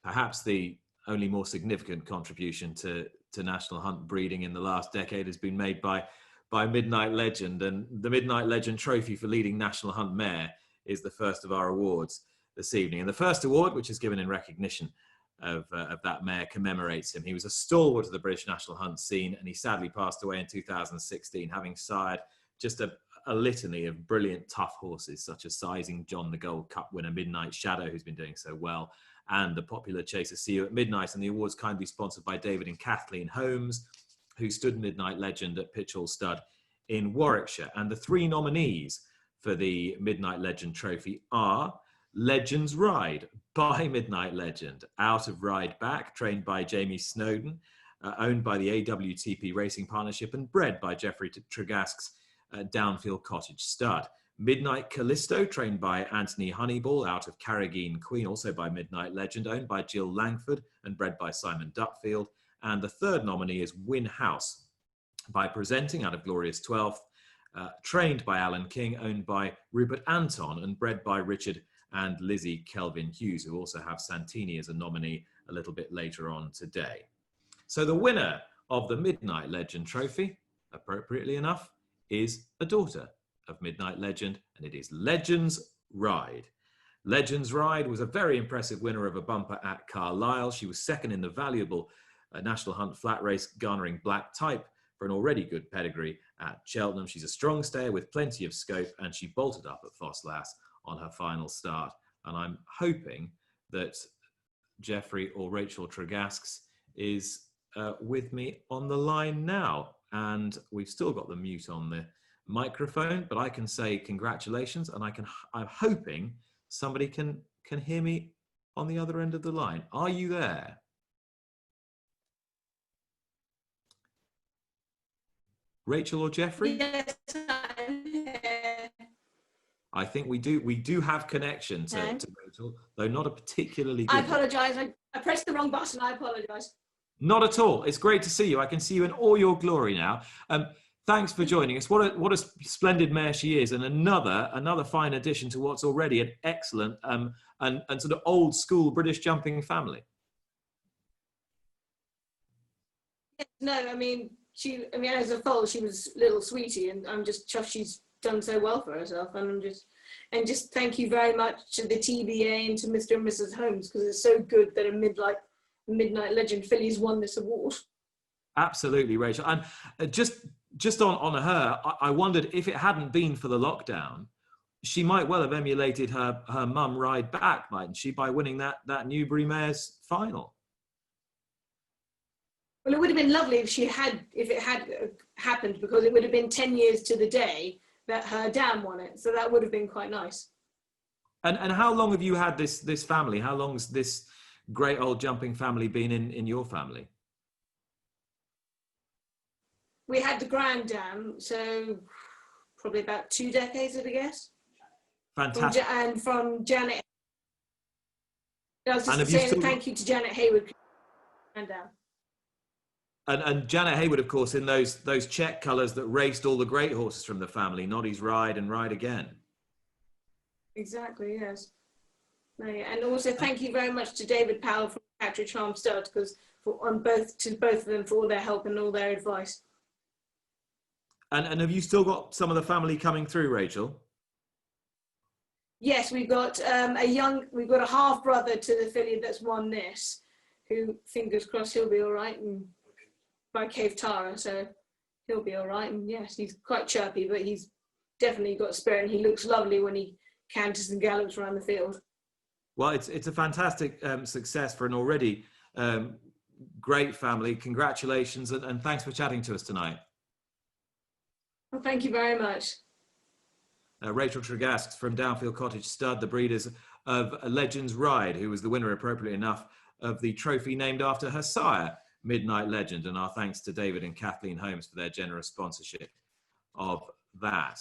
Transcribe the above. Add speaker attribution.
Speaker 1: perhaps the only more significant contribution to national hunt breeding in the last decade has been made by Midnight Legend. And the Midnight Legend Trophy for leading national hunt mare is the first of our awards this evening. And the first award, which is given in recognition of that mare, commemorates him. He was a stalwart of the British national hunt scene, and he sadly passed away in 2016, having sired just a litany of brilliant, tough horses, such as Sizing John, the Gold Cup winner, Midnight Shadow, who's been doing so well, and the popular chaser See You at Midnight. And the award's kindly sponsored by David and Kathleen Holmes, who stood Midnight Legend at Pitchall Stud in Warwickshire. And the three nominees for the Midnight Legend Trophy are Legends Ride by Midnight Legend, Out of Ride Back, trained by Jamie Snowden, owned by the AWTP Racing Partnership, and bred by Geoffrey Tregask's Downfield Cottage Stud. Midnight Callisto, trained by Anthony Honeyball, out of Carrageen Queen, also by Midnight Legend, owned by Jill Langford and bred by Simon Dupfield. And the third nominee is Win House by Presenting, out of Glorious 12th, trained by Alan King, owned by Rupert Anton and bred by Richard and Lizzie Kelvin Hughes, who also have Santini as a nominee a little bit later on today. So the winner of the Midnight Legend Trophy, appropriately enough, is a daughter of Midnight Legend, and it is Legends Ride. Legends Ride was a very impressive winner of a bumper at Carlisle. She was second in the valuable National Hunt flat race, garnering black type for an already good pedigree at Cheltenham. She's a strong stayer with plenty of scope, and she bolted up at Fosslas on her final start. And I'm hoping that Geoffrey or Rachel Tregasks is with me on the line now. And we've still got the mute on the microphone, but I can say congratulations, and I'm hoping somebody can hear me on the other end of the line. Are you there? Rachel or Geoffrey?
Speaker 2: Yes, I'm here.
Speaker 1: I think we do have connection to Rachel, though not a particularly good.
Speaker 2: I apologise. I pressed the wrong button. I apologise.
Speaker 1: Not at all. It's great to see you. I can see you in all your glory now. Thanks for joining us. What a splendid mare she is, and another fine addition to what's already an excellent and sort of old school British jumping family.
Speaker 2: No, I mean as a foal, she was little sweetie, and I'm just chuffed she's done so well for herself. And just thank you very much to the TBA and to Mr. and Mrs. Holmes, because it's so good that a Midnight Legend filly's won this award. Absolutely, Rachel. And just on her, I wondered if it hadn't been for the lockdown, she might well have emulated her mum Ride Back, mightn't she, by winning that Newbury Mares final? Well, it would have been lovely if it had happened, because it would have been 10 years to the day that her dam won it. So that would have been quite nice. And how long have you had this family? How long's this great old jumping family been in your family? We had the grand dam, so probably about 2 decades, I guess. Fantastic. And from Janet, I was just saying thank you to Janet Hayward. And Janet Hayward, of course, in those check colours that raced all the great horses from the family, Noddy's Ride and Ride Again. Exactly, yes. And also thank you very much to David Powell from Catridge Farm Stud, because to both of them for all their help and all their advice. And have you still got some of the family coming through, Rachel? Yes, we've got a half brother to the filly that's won this, who, fingers crossed, he'll be all right, and by Cave Tara, so he'll be all right. And yes, he's quite chirpy, but he's definitely got spirit, and he looks lovely when he canters and gallops around the field. Well, it's a fantastic success for an already great family. Congratulations, and thanks for chatting to us tonight. Well, thank you very much. Rachel Tregasks from Downfield Cottage Stud, the breeders of Legends Ride, who was the winner, appropriately enough, of the trophy named after her sire, Midnight Legend. And our thanks to David and Kathleen Holmes for their generous sponsorship of that.